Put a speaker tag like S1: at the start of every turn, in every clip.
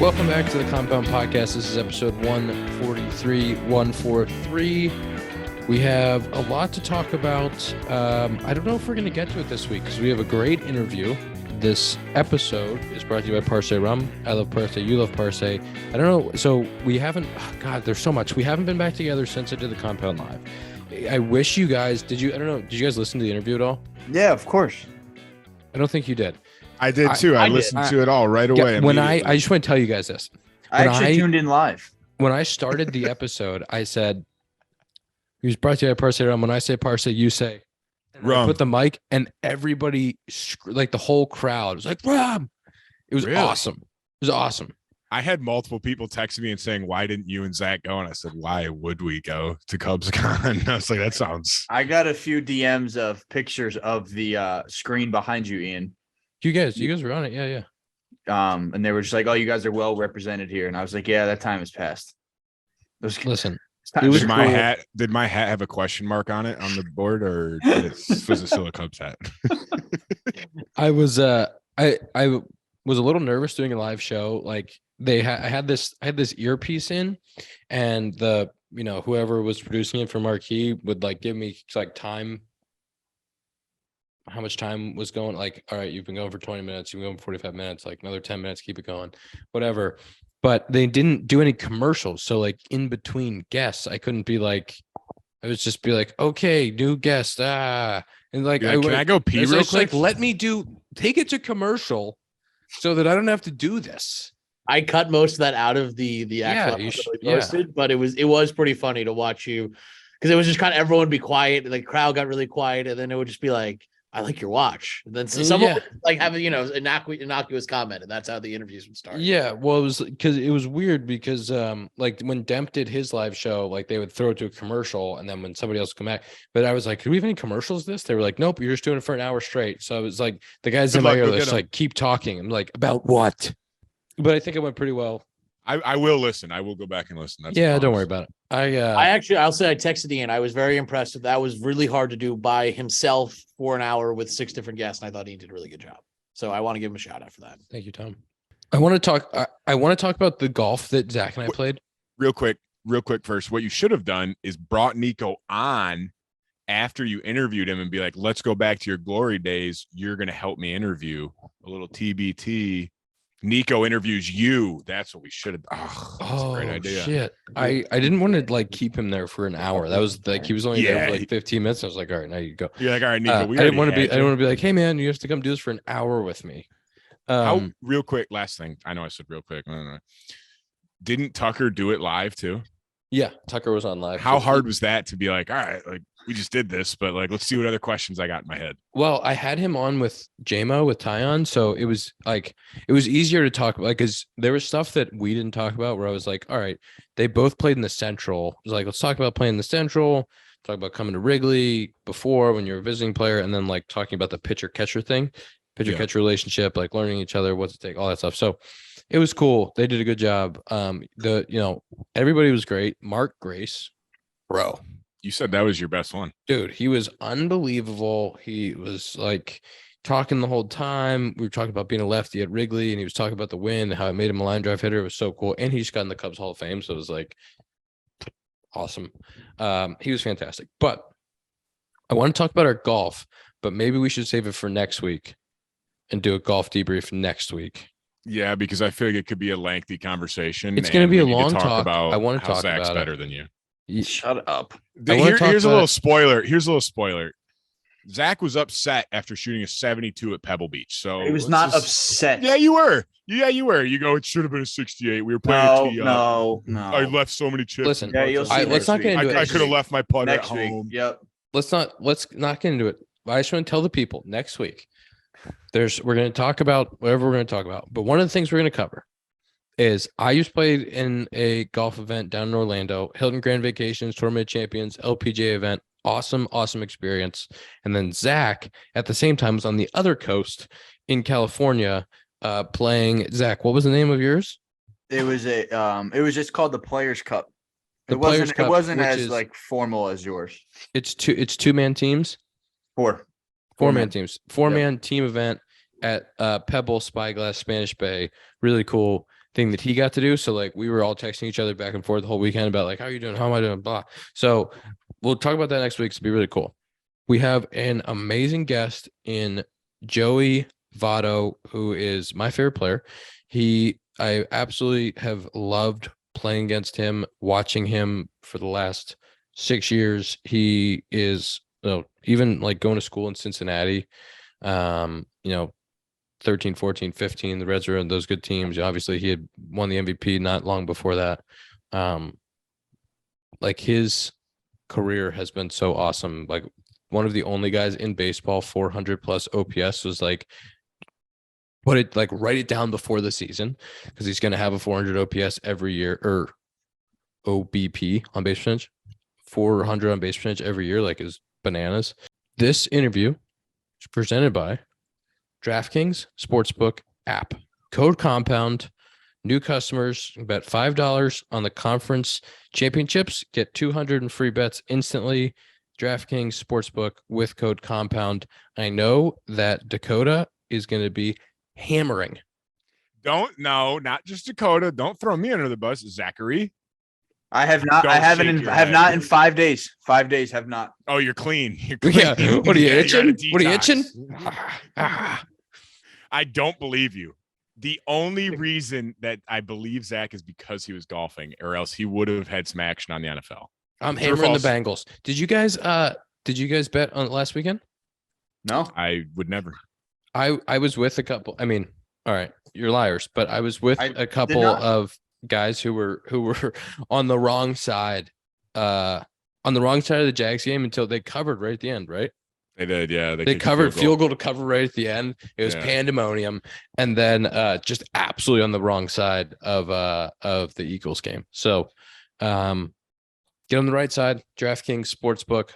S1: Welcome back to the Compound Podcast. This is episode 143. We have a lot to talk about. I don't know if we're going to get to it this week because we have a great interview. This episode is brought to you by Parse Rum. I love Parse. You love Parse. I don't know. So we haven't, there's so much. We haven't been back together since I did the Compound Live. I wish you guys, did you guys listen to the interview at all?
S2: Yeah, of course.
S1: I don't think you did.
S3: I did too. I listened to it all right away.
S1: When I just want to tell you guys this.
S2: I actually tuned in live.
S1: When I started the episode, I said, he was brought to you by Parse Rum. When I say Parse, you say Rum. I put the mic and everybody, like the whole crowd was like, Rum. It was awesome. It was awesome.
S3: I had multiple people texting me and saying, why didn't you and Zach go? And I said, why would we go to CubsCon? I was like, that sounds.
S2: I got a few DMs of pictures of the screen behind you, Ian.
S1: You guys were on it. Yeah.
S2: And they were just like, oh, you guys are well represented here. And I was like, yeah, that time has passed.
S1: Listen,
S3: did my hat have a question mark on it on the board, or was it still a Cubs hat?
S1: I was a little nervous doing a live show. Like I had this earpiece in, and the whoever was producing it for Marquee would like give me like time. How much time was going, like, all right, you've been going for 20 minutes, you've been going for 45 minutes, like another 10 minutes, keep it going, whatever. But they didn't do any commercials. So like in between guests, I couldn't be like, I would just be like, okay, new guest. And like,
S3: can I go pee real quick?
S1: Like, let me take it to commercial so that I don't have to do this.
S4: I cut most of that out of the actual episode we posted, but it was pretty funny to watch you, because it was just kind of everyone be quiet, and the crowd got really quiet, and then it would just be like, I like your watch. And then someone would like have innocuous comment, and that's how the interviews would start.
S1: Yeah, well, it was weird because like when Demp did his live show, like they would throw it to a commercial, and then when somebody else would come back, but I was like, do we have any commercials? They were like, nope, you're just doing it for an hour straight. So I was like, the guys in my ear, just like, keep talking. I'm like, about what? But I think it went pretty well.
S3: I will listen. I will go back and listen.
S1: Don't worry about it.
S4: I'll say I texted Ian. I was very impressed. That was really hard to do by himself for an hour with 6 different guests. And I thought Ian did a really good job. So I want to give him a shout out for that.
S1: Thank you, Tom. I want to talk about the golf that Zach and I played.
S3: Real quick first. What you should have done is brought Nico on after you interviewed him and be like, let's go back to your glory days. You're going to help me interview. A little TBT. Nico interviews you. That's what we should have. That's a great idea.
S1: Shit. I didn't want to like keep him there for an hour. That was like he was only there for like 15 minutes. I was like, all right, now you go.
S3: You're like, all right, Nico.
S1: I didn't want to be like, hey man, you have to come do this for an hour with me.
S3: Real quick, last thing. I know I said real quick. No. Didn't Tucker do it live too?
S1: Yeah, Tucker was on live.
S3: How hard was that to be like, all right, like we just did this, but like let's see what other questions I got in my head.
S1: Well, I had him on with JMO with Tyon, so it was easier to talk about, like, because there was stuff that we didn't talk about where I was like, all right, they both played in the Central. I was like, let's talk about playing in the Central, talk about coming to Wrigley before when you're a visiting player, and then like talking about the pitcher-catcher thing, pitcher-catcher relationship, like learning each other, what to take, all that stuff. So it was cool. They did a good job. Everybody was great. Mark Grace, bro.
S3: You said that was your best one.
S1: Dude, he was unbelievable. He was like talking the whole time. We were talking about being a lefty at Wrigley, and he was talking about the win, how it made him a line drive hitter. It was so cool. And he just got in the Cubs Hall of Fame. So it was like awesome. He was fantastic. But I want to talk about our golf, but maybe we should save it for next week and do a golf debrief next week.
S3: Yeah, because I feel like it could be a lengthy conversation.
S1: It's going to be a long talk. I want to talk
S3: Zach's
S1: about
S3: better
S1: it.
S3: Than you.
S2: Shut up.
S3: Here's a little spoiler. Zach was upset after shooting a 72 at Pebble Beach. So
S2: he was not upset.
S3: Yeah, you were. You go, it should have been a 68. We were playing a tee.
S2: No.
S3: I left so many chips.
S1: Listen, let's not get into it.
S3: I could have left my putter at
S2: week.
S3: home.
S2: Yep.
S1: Let's not get into it. I just want to tell the people next week. We're going to talk about whatever we're going to talk about. But one of the things we're going to cover is I used to play in a golf event down in Orlando, Hilton Grand Vacations, Tournament of Champions, LPGA event. Awesome experience. And then Zach at the same time was on the other coast in California playing. Zach, what was the name of yours?
S2: It was just called the Players Cup.
S1: It wasn't
S2: as like formal as yours.
S1: It's 2-man teams. Four-man teams. Four-man team event at Pebble Spyglass Spanish Bay. Really cool. thing that he got to do. So like we were all texting each other back and forth the whole weekend about like, how are you doing? How am I doing? Blah. So we'll talk about that next week. It's be really cool. We have an amazing guest in Joey Votto, who is my favorite player. I absolutely have loved playing against him, watching him for the last 6 years. He is, even like going to school in Cincinnati, 13, 14, 15, the Reds were in those good teams. Obviously, he had won the MVP not long before that. Like his career has been so awesome. Like one of the only guys in baseball 400 plus OPS was like write it down before the season because he's going to have a 400 OPS every year, or OBP on base percentage, 400 on base percentage every year, like is bananas. This interview is presented by DraftKings Sportsbook app. Code Compound. New customers bet $5 on the conference championships, get 200 in free bets instantly. DraftKings Sportsbook with code Compound. I know that Dakota is going to be hammering.
S3: Not just Dakota. Don't throw me under the bus, Zachary.
S2: I have not. I have not in 5 days. 5 days have not.
S3: Oh, you're clean. You're clean.
S1: Yeah. What are you itching? What are you itching?
S3: I don't believe you. The only reason that I believe Zach is because he was golfing, or else he would have had some action on the NFL.
S1: I'm hammering the Bengals. Did you guys bet on last weekend?
S2: No,
S3: I would never.
S1: I was with a couple. I mean, all right, you're liars, but I was with a couple of guys who were on the wrong side of the Jags game until they covered right at the end, right?
S3: They did, yeah.
S1: They covered field goal to cover right at the end. It was pandemonium, and then just absolutely on the wrong side of the Eagles game. So, get on the right side. DraftKings Sportsbook,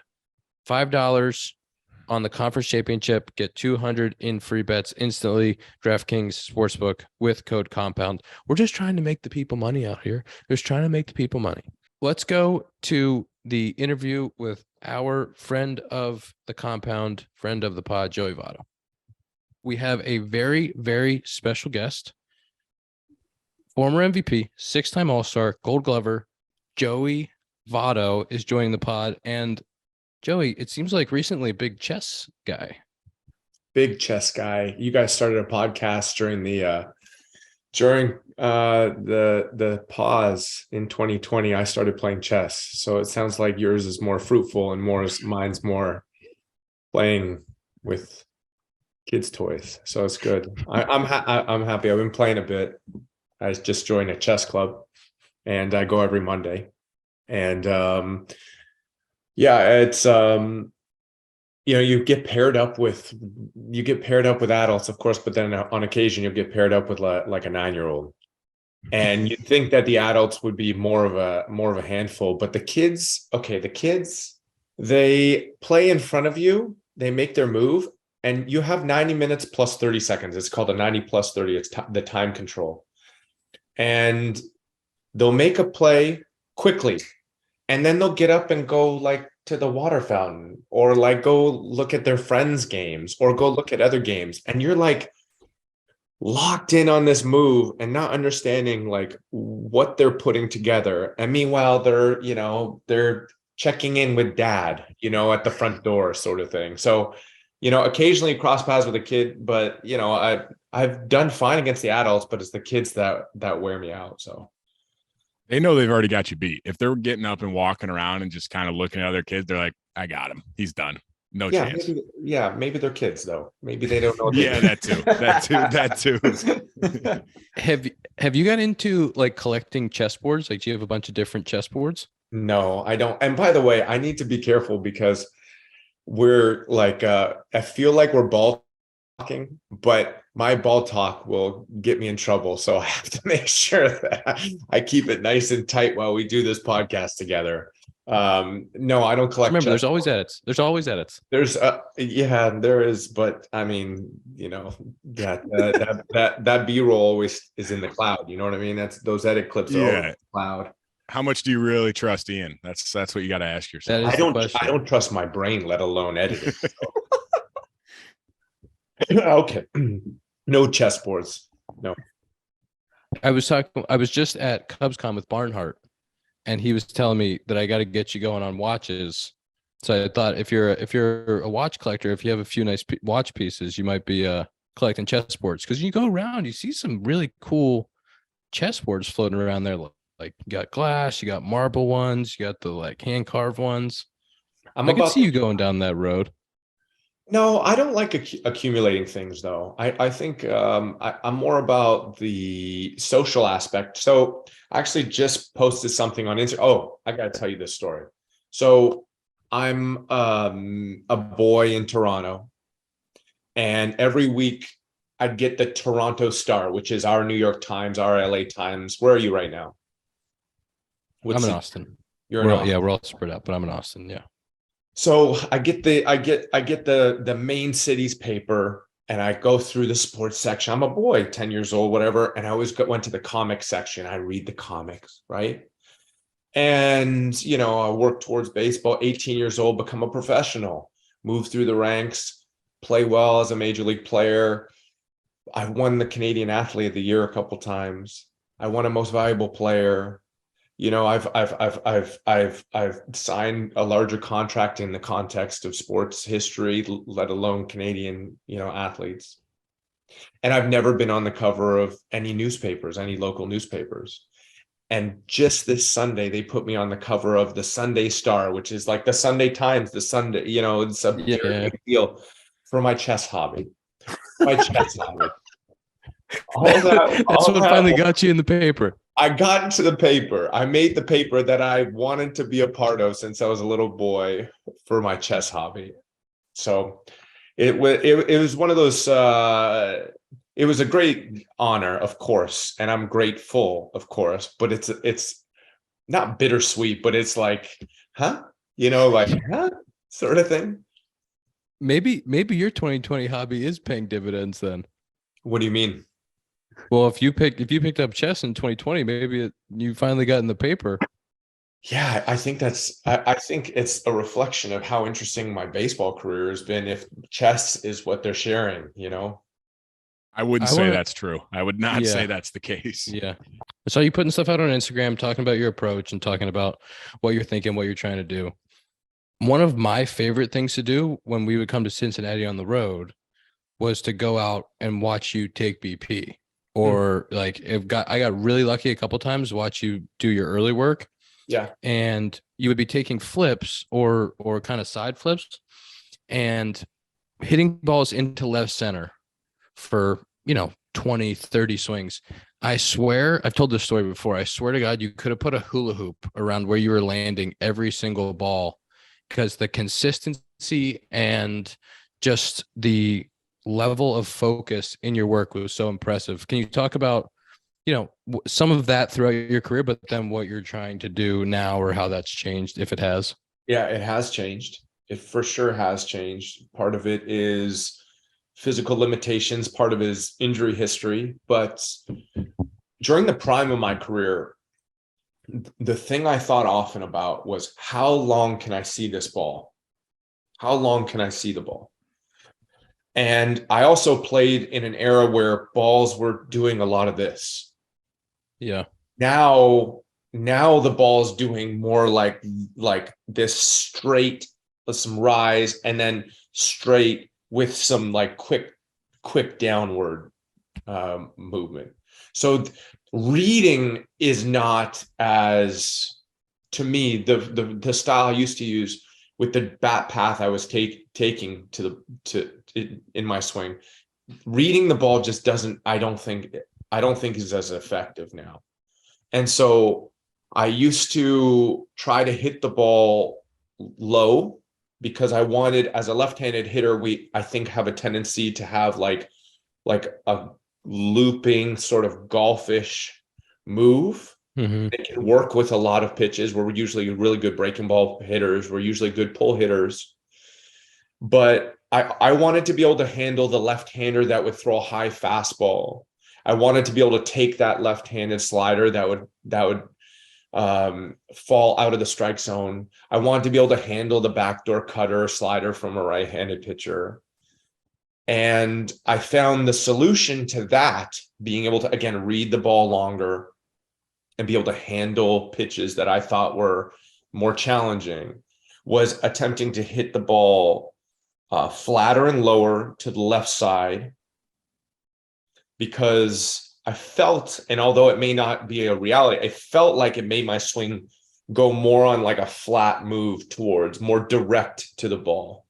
S1: $5 on the conference championship. Get 200 in free bets instantly. DraftKings Sportsbook with code Compound. We're just trying to make the people money out here. Just trying to make the people money. Let's go to the interview with our friend of the compound, friend of the pod, Joey Votto. We have a very, very special guest, former MVP, 6-time All-Star, Gold Glover, Joey Votto is joining the pod. And Joey, it seems like recently a big chess guy.
S5: Big chess guy. You guys started a podcast during the pause in 2020. I started playing chess, so it sounds like yours is more fruitful and mine's more playing with kids' toys. So it's good. I'm happy. I've been playing a bit. I just joined a chess club, and I go every Monday. And it's you get paired up with adults, of course, but then on occasion you'll get paired up with like a 9-year-old, and you'd think that the adults would be more of a handful, but the kids, they play in front of you, they make their move, and you have 90 minutes plus 30 seconds. It's called a 90 plus 30. It's the time control, and they'll make a play quickly, and then they'll get up and go like to the water fountain, or like go look at their friends' games, or go look at other games, and you're like locked in on this move and not understanding like what they're putting together. And meanwhile they're checking in with dad at the front door, sort of thing. So occasionally cross paths with a kid, but I've done fine against the adults, but it's the kids that wear me out. So
S3: they know they've already got you beat. If they're getting up and walking around and just kind of looking at other kids, they're like, I got him. He's done. No chance.
S5: Maybe they're kids though. Maybe they don't know.
S3: That too.
S1: Have you got into like collecting chessboards? Like, do you have a bunch of different chessboards?
S5: No, I don't. And by the way, I need to be careful because we're like, I feel like we're ball talking, but my ball talk will get me in trouble. So I have to make sure that I keep it nice and tight while we do this podcast together. No, I don't collect.
S1: Remember, there's always edits.
S5: There's there is, but I mean, that B-roll always is in the cloud. You know what I mean? Those edit clips are always in the cloud.
S3: How much do you really trust Ian? That's what you got to ask yourself.
S5: I don't trust my brain, let alone edit it. So. Okay. No chessboards. No.
S1: I was just at CubsCon with Barnhart, and he was telling me that I got to get you going on watches. So I thought if you're a watch collector, if you have a few nice watch pieces, you might be collecting chessboards, because you go around, you see some really cool chessboards floating around there. Like you got glass, you got marble ones, you got the like hand carved ones. I can see you going down that road.
S5: No, I don't like accumulating things though. I think I'm more about the social aspect. So I actually just posted something on Instagram. Oh, I got to tell you this story. So I'm a boy in Toronto, and every week I'd get the Toronto Star, which is our New York Times, our LA Times. Where are you right now?
S1: I'm in Austin.
S5: You're in Austin.
S1: Yeah, we're all spread out, but I'm in Austin. Yeah.
S5: So I get the main city's paper, and I go through the sports section. I'm a boy, 10 years old, whatever. And I always went to the comic section. I read the comics, right? And, I work towards baseball, 18 years old, become a professional, move through the ranks, play well as a major league player. I won the Canadian Athlete of the Year a couple times. I won a Most Valuable Player. I've signed a larger contract in the context of sports history, let alone Canadian, athletes. And I've never been on the cover of any newspapers, any local newspapers. And just this Sunday, they put me on the cover of the Sunday Star, which is like the Sunday Times, the Sunday, it's a very big deal for my chess hobby. That's
S1: what finally got you in the paper.
S5: I got into the paper. I made the paper that I wanted to be a part of since I was a little boy for my chess hobby. So it was one of those, it was a great honor, of course, and I'm grateful, of course, but it's not bittersweet, but it's like, huh? Sort of thing.
S1: Maybe your 2020 hobby is paying dividends then.
S5: What do you mean?
S1: Well, if you picked up chess in 2020, maybe you finally got in the paper.
S5: Yeah, I think I think it's a reflection of how interesting my baseball career has been. If chess is what they're sharing,
S3: I wouldn't say that's true. I would not say that's the case.
S1: Yeah. I saw you putting stuff out on Instagram, talking about your approach and talking about what you're thinking, what you're trying to do. One of my favorite things to do when we would come to Cincinnati on the road was to go out and watch you take BP. Or I got really lucky a couple times to watch you do your early work.
S5: Yeah.
S1: And you would be taking flips or kind of side flips and hitting balls into left center for, 20, 30 swings. I swear, I've told this story before. I swear to God, you could have put a hula hoop around where you were landing every single ball, because the consistency and just the level of focus in your work was so impressive. Can you talk about, some of that throughout your career, but then what you're trying to do now or how that's changed, if it has?
S5: Yeah, it has changed. It for sure has changed. Part of it is physical limitations. Part of it is injury history. But during the prime of my career, the thing I thought often about was, how long can I see this ball? How long can I see the ball? And I also played in an era where balls were doing a lot of this.
S1: Yeah.
S5: Now the ball is doing more like this straight with some rise, and then straight with some like quick downward movement. So reading is not as, to me, the style I used to use with the bat path I was taking in my swing. Reading the ball just doesn't, I don't think is as effective now. And so I used to try to hit the ball low, because I wanted, as a left-handed hitter, I think have a tendency to have like a looping sort of golfish move.
S1: Mm-hmm.
S5: It can work with a lot of pitches. We're usually really good breaking ball hitters. We're usually good pull hitters. But I wanted to be able to handle the left-hander that would throw a high fastball. I wanted to be able to take that left-handed slider that would fall out of the strike zone. I wanted to be able to handle the backdoor cutter slider from a right-handed pitcher. And I found the solution to that, being able to, again, read the ball longer and be able to handle pitches that I thought were more challenging, was attempting to hit the ball flatter and lower to the left side, because I felt, and although it may not be a reality, I felt like it made my swing go more on like a flat move towards, more direct to the ball.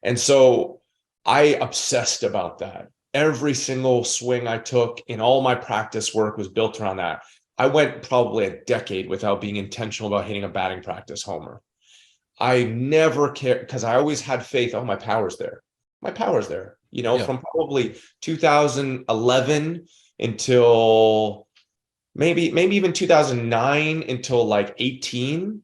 S5: And so I obsessed about that. Every single swing I took in all my practice work was built around that. I went probably a decade without being intentional about hitting a batting practice homer. I never cared, because I always had faith. Oh, my power's there. My power's there. You know, from probably 2011 until maybe even 2009 until like 18,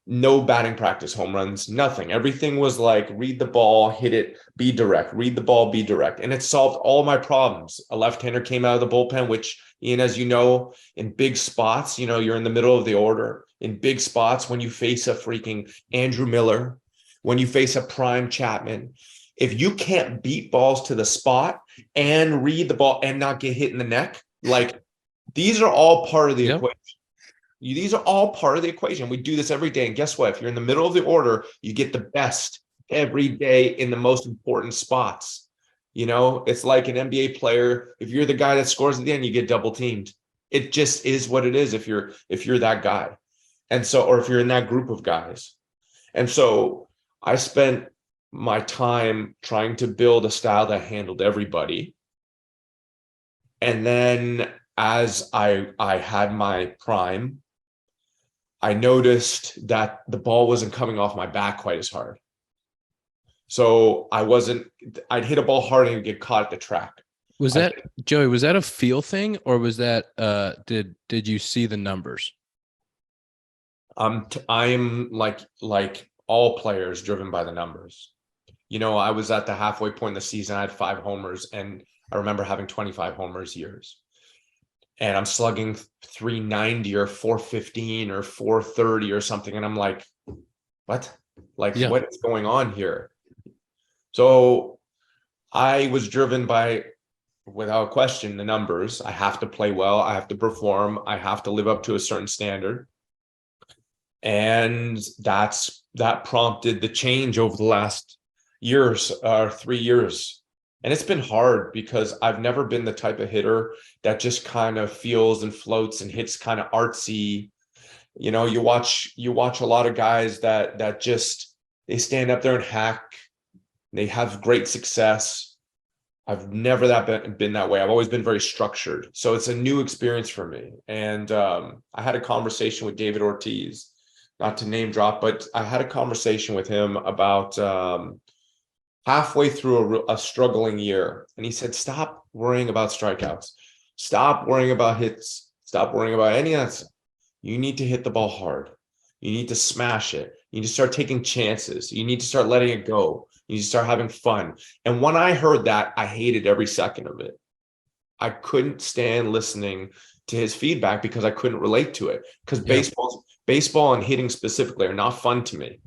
S5: no batting practice home runs, nothing. Everything was like, read the ball, hit it, be direct, read the ball, be direct. And it solved all my problems. A left-hander came out of the bullpen, which, Ian, as you know, in big spots, you know, you're in the middle of the order. In big spots, when you face a freaking Andrew Miller, when you face a prime Chapman, if you can't beat balls to the spot and read the ball and not get hit in the neck, like, these are all part of the equation. These are all part of the equation. We do this every day. And guess what? If you're in the middle of the order, you get the best every day in the most important spots. You know, it's like an NBA player. If you're the guy that scores at the end, you get double teamed. It just is what it is if you're that guy. And so, or if you're in that group of guys. And so I spent my time trying to build a style that handled everybody. And then as I had my prime, I noticed that the ball wasn't coming off my back quite as hard. So I'd hit a ball hard and it would get caught at the track.
S1: Was that, Joey, was that a feel thing, or was that, did you see the numbers?
S5: I'm like all players, driven by the numbers. You know, I was at the halfway point in the season. I had 5 homers, and I remember having 25 homers years. And I'm slugging 390 or 415 or 430 or something. And I'm like, what? Like, what is going on here? So I was driven by, without question, the numbers. I have to play well. I have to perform. I have to live up to a certain standard. And that prompted the change over the last years, 3 years. And it's been hard because I've never been the type of hitter that just kind of feels and floats and hits kind of artsy. You know, you watch a lot of guys that just, they stand up there and hack. They have great success. I've never been that way. I've always been very structured. So it's a new experience for me. And I had a conversation with David Ortiz, not to name drop, but I had a conversation with him about halfway through a struggling year. And he said, stop worrying about strikeouts. Stop worrying about hits. Stop worrying about any of that stuff. You need to hit the ball hard. You need to smash it. You need to start taking chances. You need to start letting it go. You need to start having fun. And when I heard that, I hated every second of it. I couldn't stand listening to his feedback because I couldn't relate to it. Because baseball and hitting specifically are not fun to me.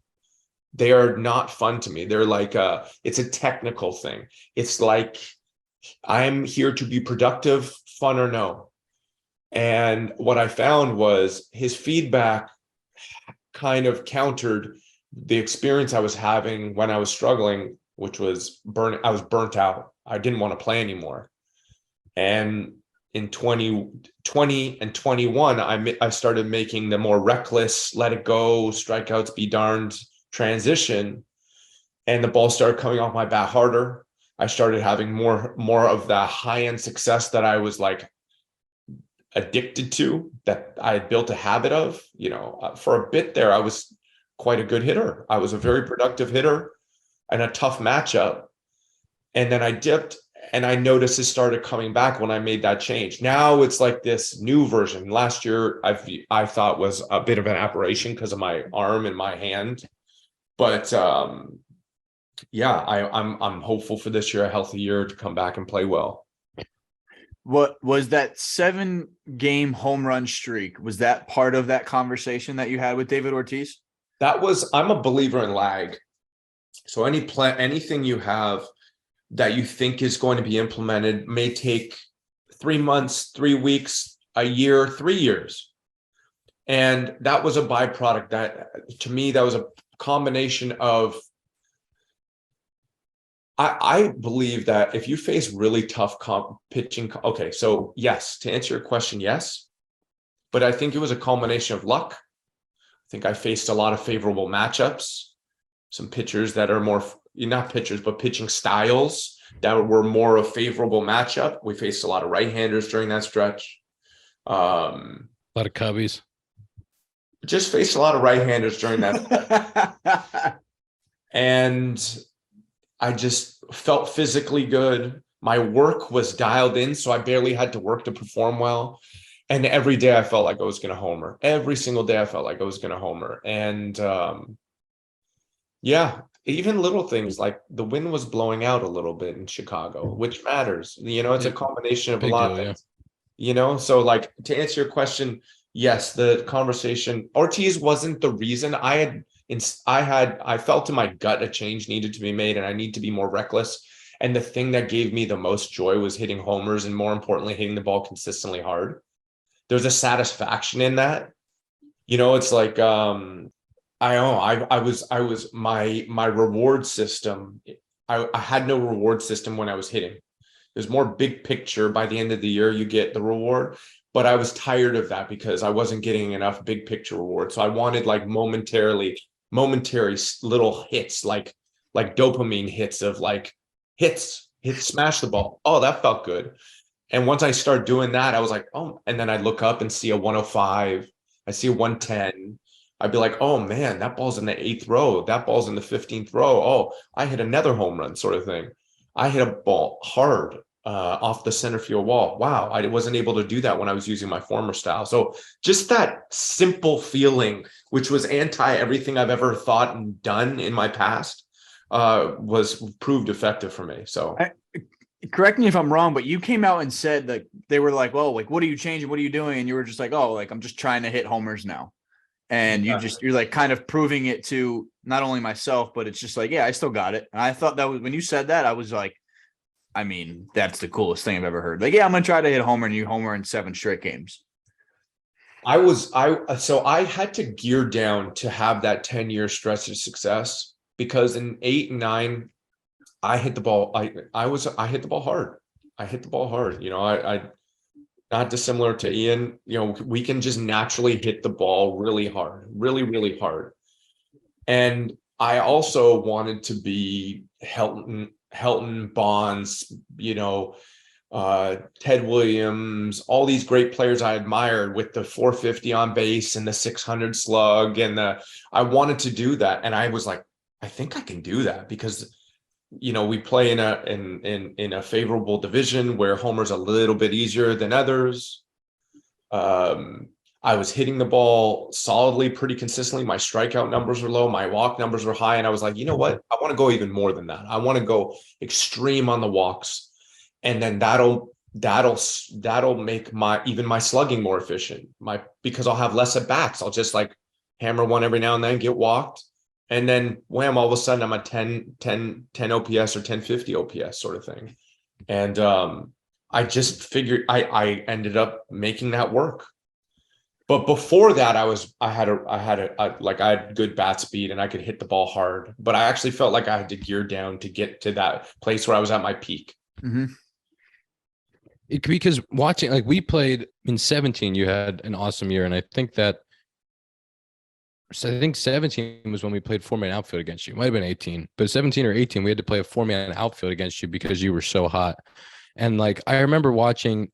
S5: They are not fun to me. They're like, it's a technical thing. It's like, I'm here to be productive, fun or no. And what I found was his feedback kind of countered the experience I was having when I was struggling, which was I was burnt out. I didn't want to play anymore. And in 2020 and 21, I started making the more reckless, let it go, strikeouts be darned transition, and the ball started coming off my bat harder. I started having more of the high-end success that I was like addicted to, that I had built a habit of. You know, for a bit there, I was quite a good hitter. I was a very productive hitter in a tough matchup. And then I dipped, and I noticed it started coming back when I made that change. Now it's like this new version. Last year, I thought was a bit of an aberration because of my arm and my hand. But yeah, I'm hopeful for this year, a healthy year, to come back and play well.
S2: What was that 7-game home run streak? Was that part of that conversation that you had with David Ortiz?
S5: I'm a believer in lag. So anything you have that you think is going to be implemented may take 3 months, 3 weeks, a year, 3 years. And that was a byproduct that, to me, that was a combination of, I believe that if you face really tough pitching, okay, so yes, to answer your question, yes, but I think it was a culmination of luck. I think I faced a lot of favorable matchups, some pitchers that are more, not pitchers, but pitching styles that were more a favorable matchup. We faced a lot of right-handers during that stretch.
S1: A lot of Cubbies.
S5: Just faced a lot of right-handers during that. And I just felt physically good. My work was dialed in, so I barely had to work to perform well. And every day I felt like I was going to homer. Every single day I felt like I was going to homer. And yeah, even little things like the wind was blowing out a little bit in Chicago, which matters. It's a combination of a lot of things. So like, to answer your question, yes, the conversation, Ortiz wasn't the reason. I felt in my gut a change needed to be made, and I need to be more reckless. And the thing that gave me the most joy was hitting homers, and more importantly, hitting the ball consistently hard. There's a satisfaction in that. It's like, I was my reward system. I had no reward system when I was hitting. There's more big picture. By the end of the year, you get the reward. But I was tired of that because I wasn't getting enough big picture reward. So I wanted like momentary little hits, like dopamine hits of like hits, smash the ball. Oh, that felt good. And once I start doing that, I was like, oh, and then I look up and see a 105. I see a 110. I'd be like, oh man, that ball's in the 8th row. That ball's in the 15th row. Oh, I hit another home run, sort of thing. I hit a ball hard off the center field wall. Wow, I wasn't able to do that when I was using my former style. So just that simple feeling, which was anti everything I've ever thought and done in my past, was proved effective for me. So
S2: correct me if I'm wrong, but you came out and said that they were like, well, like, what are you changing? What are you doing? And you were just like, oh, like, I'm just trying to hit homers now. And you're like kind of proving it to not only myself, but it's just like, yeah, I still got it. And I thought that was, when you said that, I was like, I mean, that's the coolest thing I've ever heard. Like, yeah, I'm going to try to hit homer, and you homer in 7 straight games.
S5: So I had to gear down to have that 10-year stretch of success, because in 8 and 9, I hit the ball. I hit the ball hard. I hit the ball hard. I not dissimilar to Ian, we can just naturally hit the ball really hard, really, really hard. And I also wanted to be Helton, Bonds, Ted Williams, all these great players I admired with the 450 on base and the 600 slug. And I wanted to do that. And I was like, I think I can do that, because we play in a favorable division where homer's a little bit easier than others. I was hitting the ball solidly, pretty consistently. My strikeout numbers were low. My walk numbers were high. And I was like, you know what? I want to go even more than that. I want to go extreme on the walks. And then that'll make my slugging more efficient. Because I'll have less at bats. I'll just like hammer one every now and then, get walked. And then wham, all of a sudden I'm a 10 OPS or 1050 OPS sort of thing. And I just figured I ended up making that work. But before that, I had good bat speed and I could hit the ball hard. But I actually felt like I had to gear down to get to that place where I was at my peak.
S2: Mm-hmm.
S1: Because watching, like, we played in 17, you had an awesome year. And I think 17 was when we played 4-man outfield against you. It might have been 18, but 17 or 18, we had to play a 4-man outfield against you because you were so hot. And like, I remember watching,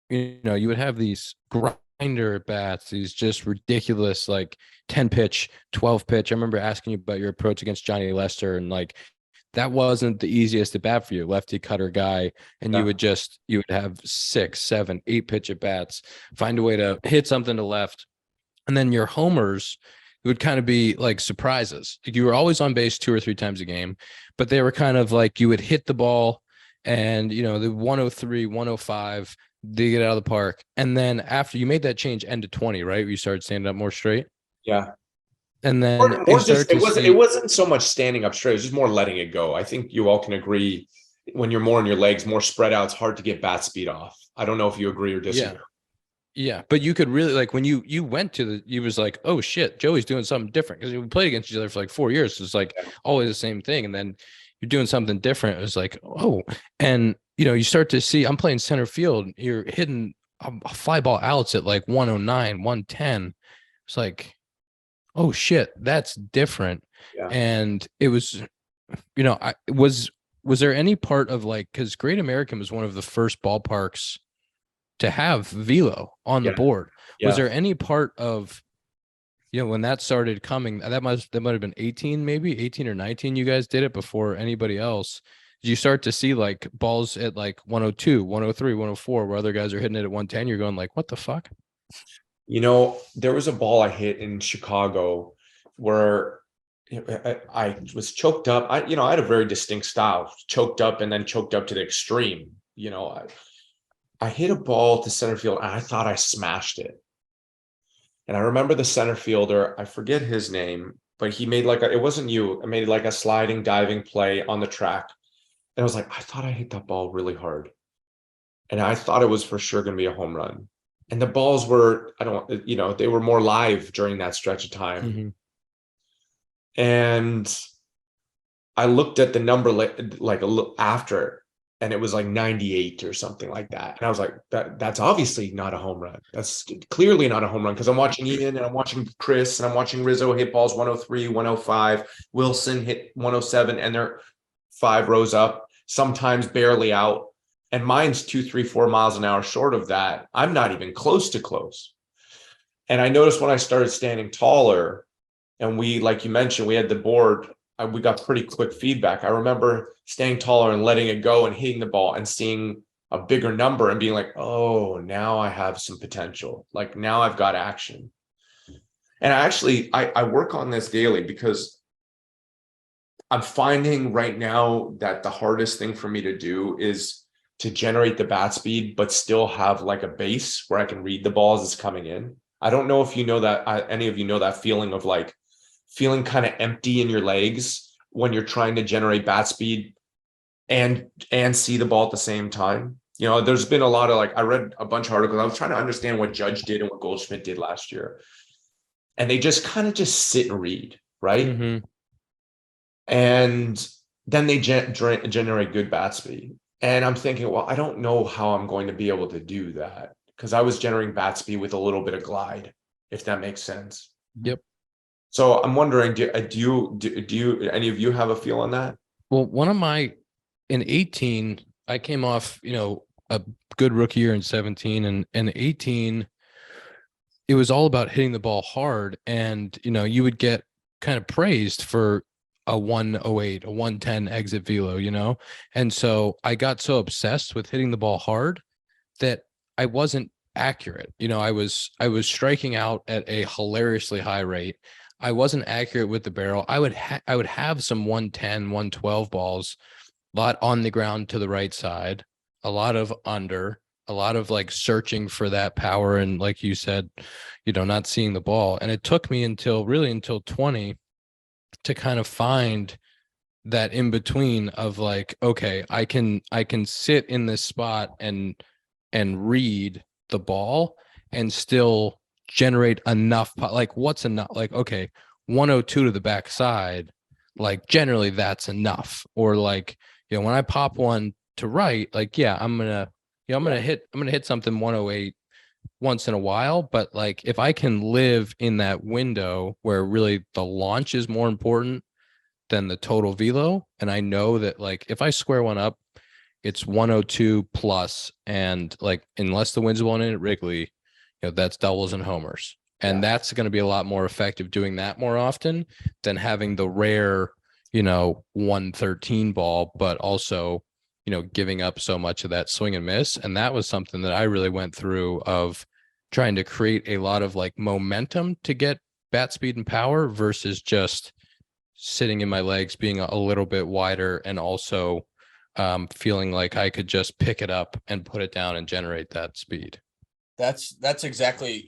S1: you would have these grinder bats, these just ridiculous, like 10 pitch, 12 pitch. I remember asking you about your approach against Johnny Lester, and like, that wasn't the easiest at bat for you, lefty cutter guy. And you would have 6, 7, 8 pitch at bats, find a way to hit something to left. And then your homers, it would kind of be like surprises. Like, you were always on base 2 or 3 times a game, but they were kind of like, you would hit the ball and, the 103, 105, they get out of the park. And then after you made that change end to 20, right? You started standing up more straight.
S5: Yeah.
S1: And then
S5: it wasn't so much standing up straight. It was just more letting it go. I think you all can agree when you're more in your legs, more spread out, it's hard to get bat speed off. I don't know if you agree or disagree.
S1: Yeah, but you could really like when you went to you was like, oh shit, Joey's doing something different because we played against each other for like 4 years. So it's like always the same thing, and then you're doing something different. It was like, oh, and you start to see. I'm playing center field. You're hitting a fly ball outs at like 109, 110. It's like, oh shit, that's different.
S5: Yeah.
S1: And it was, was there any part of like because Great American was one of the first ballparks to have velo on the board. Was there any part of when that started coming, that might have been 18 or 19 you guys did it before anybody else? Did you start to see like balls at like 102, 103, 104 where other guys are hitting it at 110? You're going like, what the fuck?
S5: There was a ball I hit in Chicago where I was choked up. I had a very distinct style, choked up and then choked up to the extreme. I hit a ball to center field and I thought I smashed it. And I remember the center fielder, I forget his name, but he made it wasn't you, I made like a sliding diving play on the track. And I was like, I thought I hit that ball really hard. And I thought it was for sure going to be a home run. And the balls were, they were more live during that stretch of time.
S1: Mm-hmm.
S5: And I looked at the number like a little after, and it was like 98 or something like that. And I was like, that's obviously not a home run. That's clearly not a home run because I'm watching Ian and I'm watching Chris and I'm watching Rizzo hit balls 103, 105. Wilson hit 107 and they're 5 rows up, sometimes barely out. And mine's 2, 3, 4 miles an hour short of that. I'm not even close to close. And I noticed when I started standing taller and we, like you mentioned, we had the board, we got pretty quick feedback. I remember staying taller and letting it go and hitting the ball and seeing a bigger number and being like, oh, now I have some potential. Like now I've got action. And I work on this daily because I'm finding right now that the hardest thing for me to do is to generate the bat speed, but still have like a base where I can read the ball as it's coming in. I don't know if you know that, any of you know that feeling of like feeling kind of empty in your legs when you're trying to generate bat speed and see the ball at the same time. There's been a lot of I read a bunch of articles. I was trying to understand what Judge did and what Goldschmidt did last year. And they just kind of just sit and read, right?
S1: Mm-hmm.
S5: And then they generate good bat speed. And I'm thinking, well, I don't know how I'm going to be able to do that because I was generating bat speed with a little bit of glide, if that makes sense.
S1: Yep.
S5: So I'm wondering, do you any of you have a feel on that?
S1: Well, in 18, I came off, a good rookie year in 17 and 18. It was all about hitting the ball hard. And, you would get kind of praised for a 108, a 110 exit velo, And so I got so obsessed with hitting the ball hard that I wasn't accurate. I was striking out at a hilariously high rate. I wasn't accurate with the barrel. I would have some 110, 112 balls, a lot on the ground to the right side, a lot of under, a lot of like searching for that power. And like you said, not seeing the ball. And it took me until 20 to kind of find that in between of like, okay, I can sit in this spot and read the ball and still generate enough, like what's enough, like, okay, 102 to the backside, like generally that's enough. Or like, when I pop one to right, like, yeah, I'm gonna hit something 108 once in a while, but like if I can live in that window where really the launch is more important than the total velo, and I know that like if I square one up, it's 102 plus, and like unless the wind's blowing in at Wrigley, that's doubles and homers. And that's going to be a lot more effective doing that more often than having the rare, 113 ball, but also, giving up so much of that swing and miss. And that was something that I really went through of trying to create a lot of like momentum to get bat speed and power versus just sitting in my legs, being a little bit wider, and also feeling like I could just pick it up and put it down and generate that speed.
S2: That's exactly,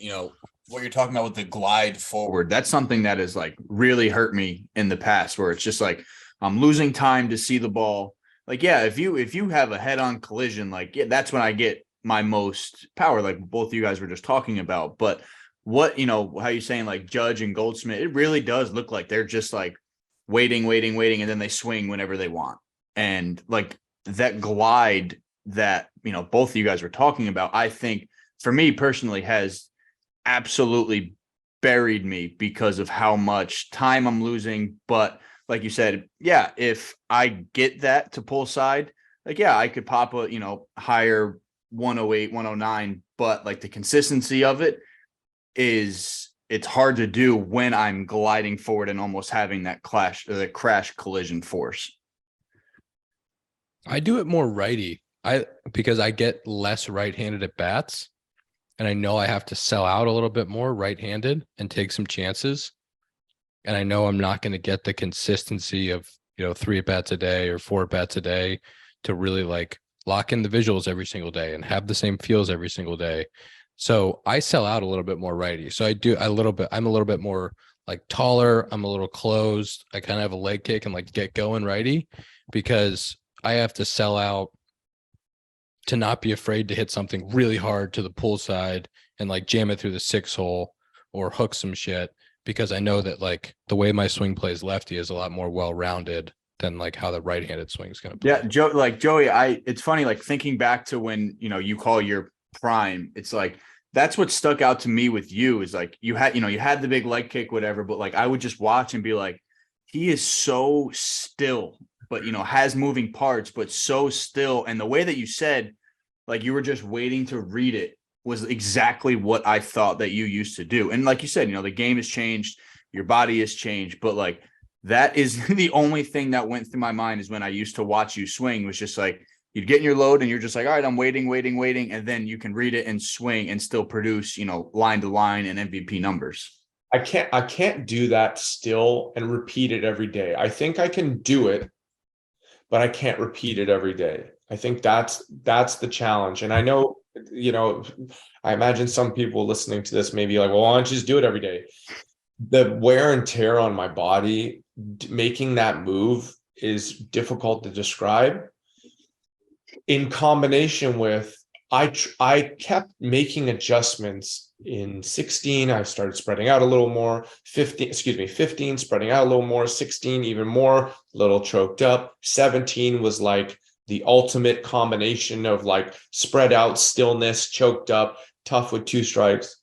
S2: what you're talking about with the glide forward. That's something that has like really hurt me in the past, where it's just like I'm losing time to see the ball. like, yeah, if you have a head-on collision, like, yeah, that's when I get my most power, like both of you guys were just talking about. But what, how you saying like Judge and Goldsmith, it really does look like they're just like waiting, and then they swing whenever they want. And like that glide that, both of you guys were talking about, I think for me personally has absolutely buried me because of how much time I'm losing. But like you said, yeah, if I get that to pull side, like, yeah, I could pop a, higher 108, 109, but like the consistency of it it's hard to do when I'm gliding forward and almost having that crash collision force.
S1: I do it more righty. Because I get less right-handed at bats, and I know I have to sell out a little bit more right-handed and take some chances. And I know I'm not going to get the consistency of, 3 at-bats a day or 4 at-bats a day to really like lock in the visuals every single day and have the same feels every single day. So I sell out a little bit more righty. So I'm a little bit more like taller. I'm a little closed. I kind of have a leg kick and like get going righty because I have to sell out to not be afraid to hit something really hard to the pull side and like jam it through the 6 hole or hook some shit, because I know that like the way my swing plays lefty is a lot more well-rounded than like how the right-handed swing is going to play.
S2: Yeah, Joey, it's funny, like thinking back to when, you call your prime, it's like, that's what stuck out to me with you is like, you had the big leg kick, whatever, but like, I would just watch and be like, he is so still, but, has moving parts, but so still. And the way that you said, like, you were just waiting to read it was exactly what I thought that you used to do. And like you said, the game has changed, your body has changed, but like, that is the only thing that went through my mind is when I used to watch you swing, was just like, you'd get in your load and you're just like, all right, I'm waiting. And then you can read it and swing and still produce, line to line and MVP numbers.
S5: I can't do that still and repeat it every day. I think I can do it, but I can't repeat it every day. I think that's the challenge. And I know, I imagine some people listening to this may be like, well, why don't you just do it every day? The wear and tear on my body, making that move is difficult to describe. In combination with, I kept making adjustments in 16. I started spreading out a little more. 15 spreading out a little more. 16 even more, a little choked up. 17 was like the ultimate combination of like spread out, stillness, choked up, tough with 2 strikes.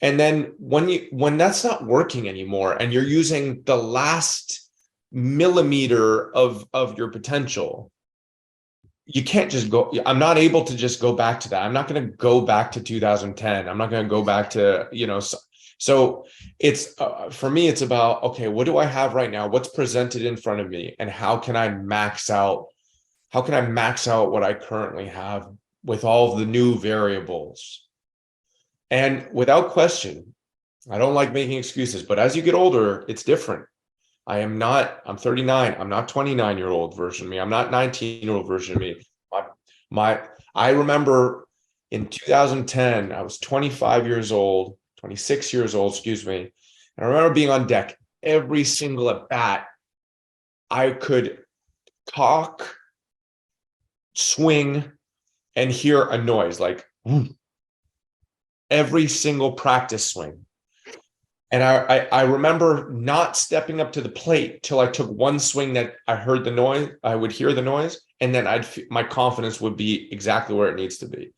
S5: And then when that's not working anymore and you're using the last millimeter of your potential, you can't just go. I'm not able to just go back to that. I'm not going to go back to 2010. I'm not going to go back to, so it's for me, it's about, okay, what do I have right now? What's presented in front of me, and how can I max out what I currently have with all of the new variables? And without question, I don't like making excuses, but as you get older, it's different. I'm 39. I'm not 29-year-old version of me. I'm not 19-year-old version of me. I remember in 2010, I was 26 years old, excuse me. And I remember being on deck every single at bat. I could talk, swing, and hear a noise like every single practice swing. And I remember not stepping up to the plate till I took one swing that I heard the noise, I would hear the noise, and then my confidence would be exactly where it needs to be.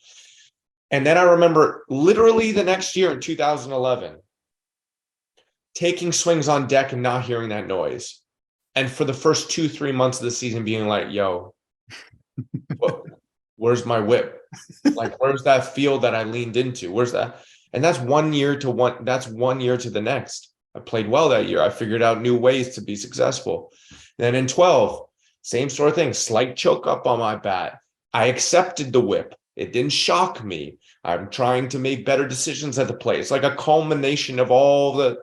S5: And then I remember literally the next year in 2011, taking swings on deck and not hearing that noise. And for the first 2-3 months of the season being like, yo, where's my whip? Like, where's that feel that I leaned into? Where's that? And that's 1 year to the next. I played well that year. I figured out new ways to be successful. Then in 12, same sort of thing, slight choke up on my bat. I accepted the whip. It didn't shock me. I'm trying to make better decisions at the plate. It's like a culmination of all the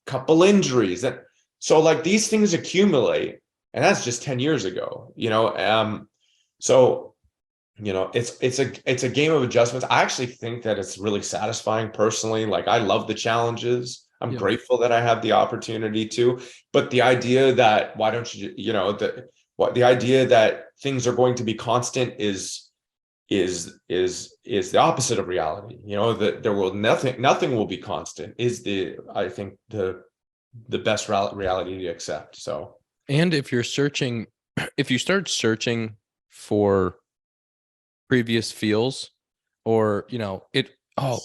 S5: couple injuries. And so like these things accumulate, and that's just 10 years ago, so it's a game of adjustments. I actually think that it's really satisfying personally. Like, I love the challenges. I'm grateful that I have the opportunity to, but the idea that why don't you, what the idea that things are going to be constant is the opposite of reality. You know, that there will nothing will be constant is I think the best reality to accept. So,
S1: and if you start searching for previous feels, or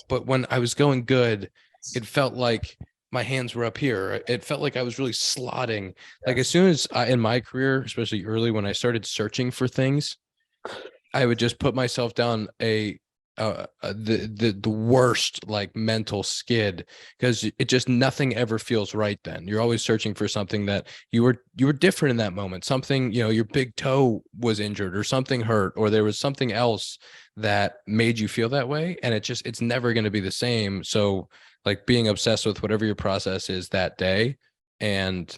S1: but when I was going good, it felt like my hands were up here. It felt like I was really slotting. Like as soon as in my career, especially early, when I started searching for things, I would just put myself down the worst like mental skid, because it just nothing ever feels right. Then you're always searching for something that you were different in that moment. Something, your big toe was injured or something hurt, or there was something else that made you feel that way. And it's never going to be the same. So like being obsessed with whatever your process is that day and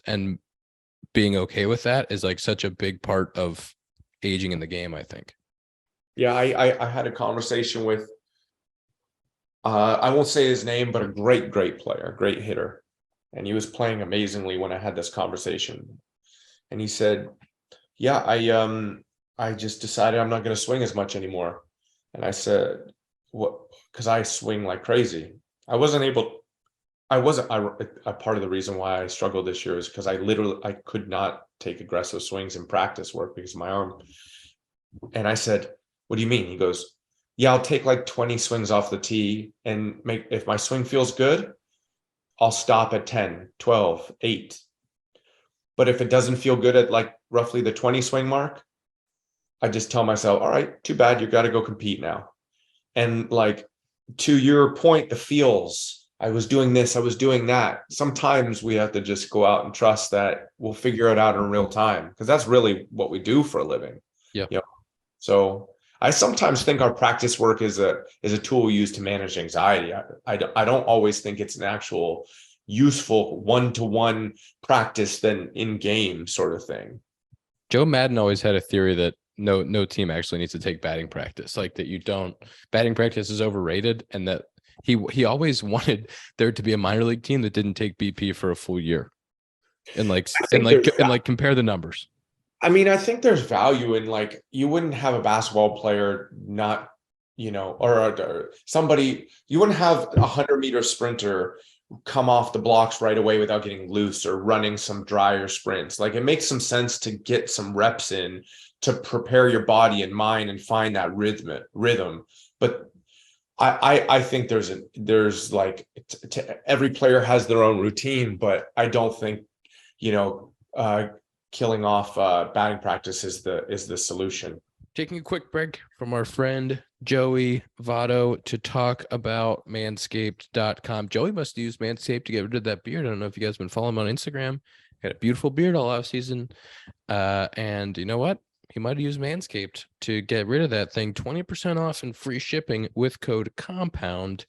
S1: being okay with that is like such a big part of aging in the game, I think.
S5: Yeah, I had a conversation with, I won't say his name, but a great player, great hitter. And he was playing amazingly when I had this conversation. And he said, yeah, I just decided I'm not going to swing as much anymore. And I said, what? Because I swing like crazy. A part of the reason why I struggled this year is because I could not take aggressive swings in practice work because of my arm. And I said, what do you mean? He goes, yeah, I'll take like 20 swings off the tee and if my swing feels good, I'll stop at 10, 12, 8. But if it doesn't feel good at like roughly the 20 swing mark, I just tell myself, all right, too bad, you got to go compete now. And like, to your point, the feels, I was doing this, I was doing that. Sometimes we have to just go out and trust that we'll figure it out in real time, because that's really what we do for a living.
S1: Yeah.
S5: So I sometimes think our practice work is a tool used to manage anxiety. I don't always think it's an actual useful one-to-one practice than in-game sort of thing.
S1: Joe Madden always had a theory that no team actually needs to take batting practice, like that batting practice is overrated, and that he always wanted there to be a minor league team that didn't take BP for a full year and compare the numbers.
S5: I mean, I think there's value in, like, you wouldn't have a basketball player not, or somebody, you wouldn't have a 100-meter sprinter come off the blocks right away without getting loose or running some drier sprints. Like, it makes some sense to get some reps in to prepare your body and mind and find that rhythm. But I think there's like every player has their own routine, but I don't think, killing off batting practice is the solution.
S1: Taking a quick break from our friend Joey Votto to talk about Manscaped.com. Joey must use Manscaped to get rid of that beard. I don't know if you guys have been following him on Instagram. Got a beautiful beard all off season. And you know what? He might have used Manscaped to get rid of that thing. 20% off and free shipping with code COMPOUND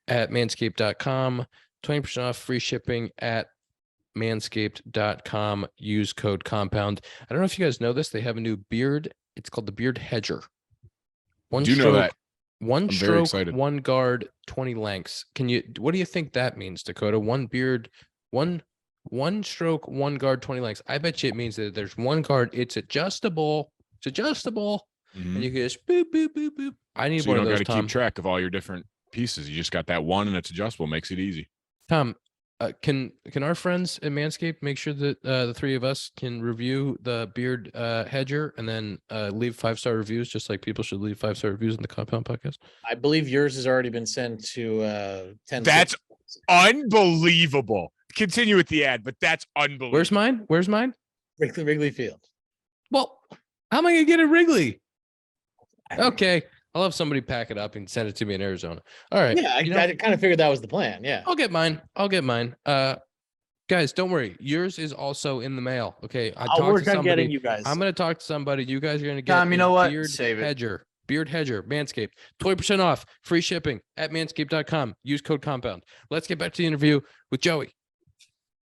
S1: at Manscaped.com. 20% off free shipping at Manscaped.com. Use code COMPOUND. I don't know if you guys know this. They have a new beard. It's called the Beard Hedger. One stroke, one guard, 20 lengths. What do you think that means, Dakota? One beard, one stroke, one guard, 20 lengths. I bet you it means that there's one guard. It's adjustable. Mm-hmm. And you can just boop, boop, boop, boop. I need one of those, Tom. You don't got to
S3: keep track of all your different pieces. You just got that one, and it's adjustable. Makes it easy.
S1: Tom, can our friends at Manscaped make sure that the three of us can review the Beard Hedger and then leave 5-star reviews, just like people should leave 5-star reviews in the Compound Podcast?
S4: I believe yours has already been sent to 10.
S3: That's unbelievable. Continue with the ad, but that's unbelievable.
S1: Where's mine?
S4: Wrigley Field.
S1: Well, how am I gonna get it Wrigley? Okay. I'll have somebody pack it up and send it to me in Arizona. All right.
S4: Yeah, I kind of figured that was the plan. Yeah.
S1: I'll get mine. Guys, don't worry. Yours is also in the mail. Okay.
S4: I'll work on getting you guys.
S1: I'm going to talk to somebody. You guys are going to get
S2: Tom, you know what?
S1: Beard
S2: Save it.
S1: Hedger. Beard Hedger. Manscaped. 20% off. Free shipping at manscaped.com. Use code COMPOUND. Let's get back to the interview with Joey.